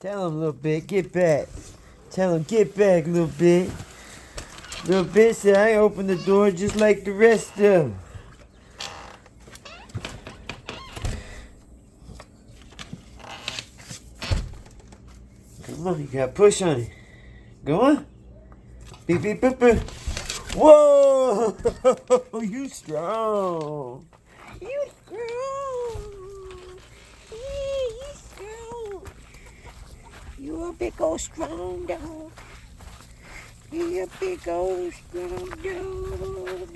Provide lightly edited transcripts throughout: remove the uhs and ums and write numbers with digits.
Tell him, little bit, get back. Tell him, get back, little bit. Little bit said, I opened the door just like the rest of them. Come on, you gotta push on it. Go on. Beep, beep, boop, boop. Whoa! You strong. You strong. Yeah, you strong. You a big old strong dog. You a big old strong dog.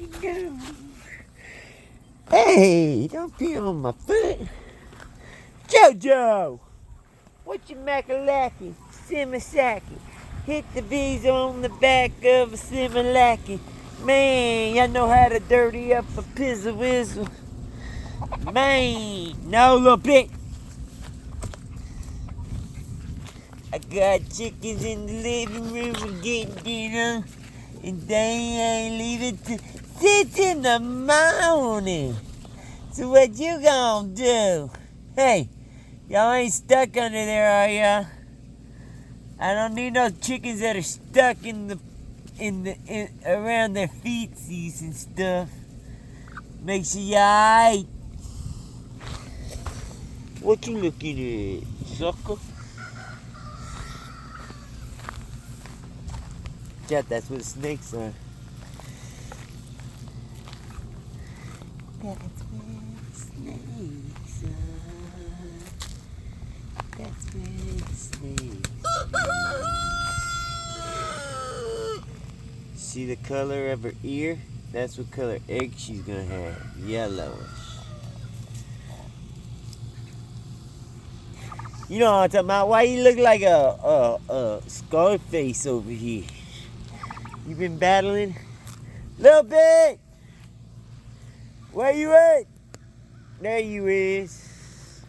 Hey, don't be on my foot. Jojo! What you makalaki? Simasaki. Hit the V's on the back of a Simalaki. Man, y'all know how to dirty up a pizzle whizzle. Man, no, little bit. I got chickens in the living room getting dinner, and they ain't leaving till 6 in the morning. So what you gonna do? Hey, y'all ain't stuck under there, are ya? I don't need no chickens that are stuck around their feetsies and stuff. Make sure you aight. What you looking at, sucker? Yeah, that's what snakes are. That's where snakes are. That's where snakes are. See the color of her ear? That's what color egg she's gonna have. Yellowish. You know what I'm talking about? Why you look like a Scarface over here? You been battling? Little bit! Where you at? There you is.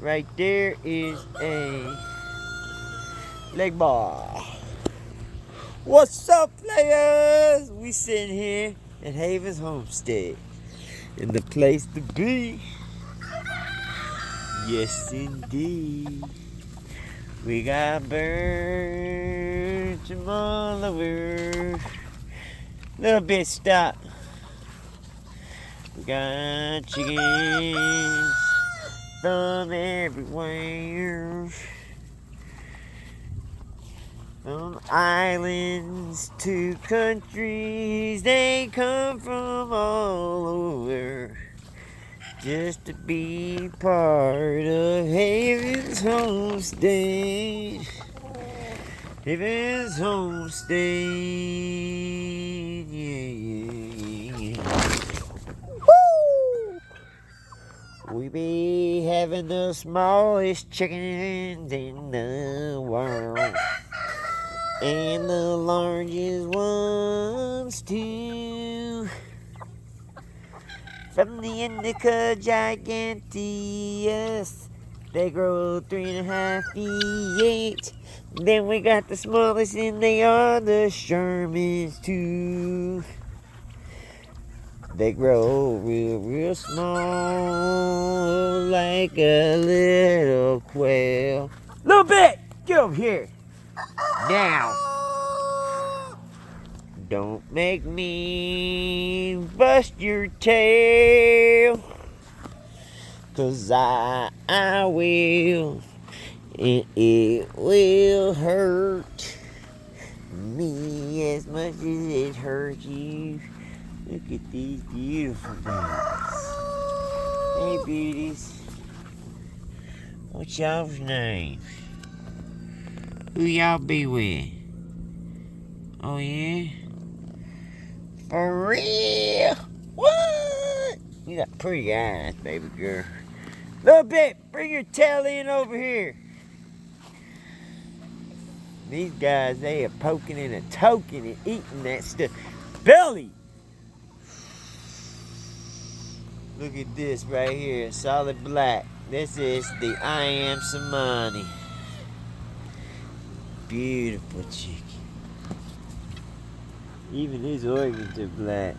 Right there is a leg bar. What's up, players? We sitting here at Haven's Homestead. In the place to be. Yes, indeed. We got birds from all over. Little bit, stop. We got chickens from everywhere. From islands to countries, they come from all over. Just to be part of Haven's Homestead. Haven's Homestead. Yeah. Woo! We be having the smallest chickens in the world. And the largest ones too. From the indica giganteus, they grow 3.5 feet. Then we got the smallest, and they are the Shermans too. They grow real small, like a little quail. Little bit, get over here. Now. Don't make me bust your tail, 'cause I will, and it will hurt me as much as it hurts you. Look at these beautiful babies. Hey, beauties. What's y'all's name? Who y'all be with? Oh, yeah? For real? What? You got pretty eyes, baby girl. Little bit, bring your tail in over here. These guys, they are poking and a toking and eating that stuff. Belly! Look at this right here, solid black. This is the I Am Samani. Beautiful chicken. Even his organs are black.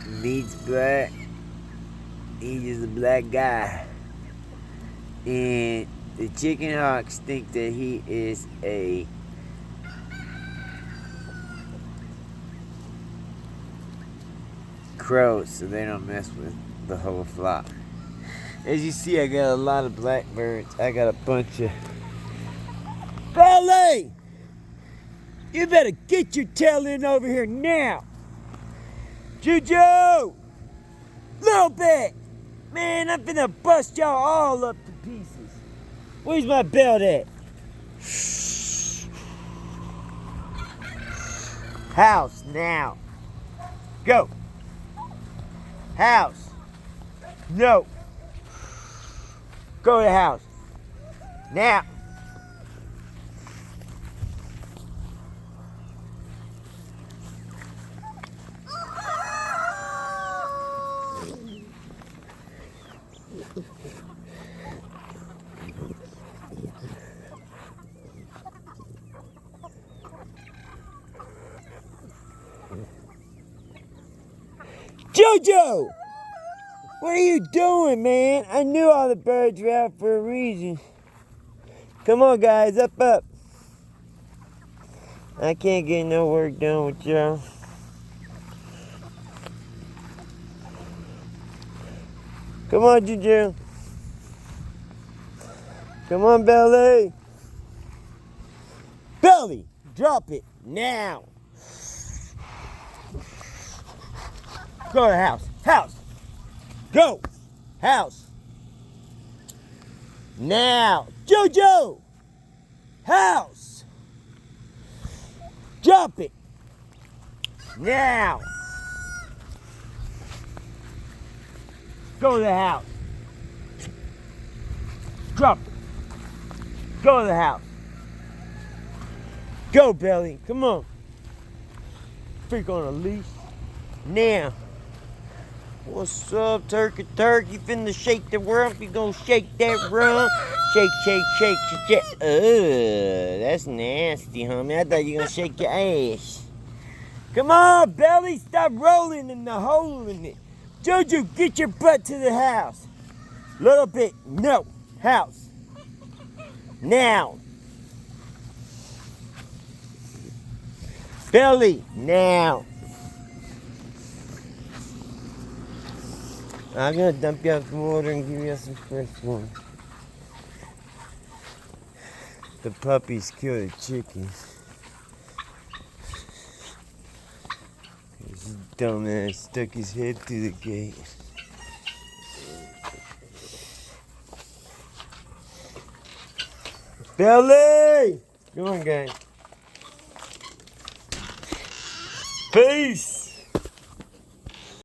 Meat's black. He's just a black guy. And the chicken hawks think that he is a crow, so they don't mess with the whole flock. As you see, I got a lot of blackbirds. I got a bunch of... Belly! You better get your tail in over here now! Juju! Little bit! Man, I'm finna bust y'all all up to pieces. Where's my belt at? House now. Go. House. No. Go to the house. Now. Jojo! What are you doing, man? I knew all the birds were out for a reason. Come on, guys, up. I can't get no work done with y'all. Come on, Juju. Come on, Belly. Belly, drop it now. Go to the house. House. Go. House. Now. Jojo. House. Drop it. Now. Go to the house. Drop it. Go to the house. Go, Belly. Come on. Freak on a leash. Now. What's up, turkey? Finna shake the world. You gonna shake that rum? Shake. That's nasty, homie. I thought you were gonna shake your ass. Come on, Belly. Stop rolling in the hole in it. Jojo, get your butt to the house. Little bit. No. House. Now. Belly. Now. I'm gonna dump you out some water and give you some fresh one. The puppies killed the chickens. This dumbass stuck his head through the gate. Belly! Come on, guys. Peace!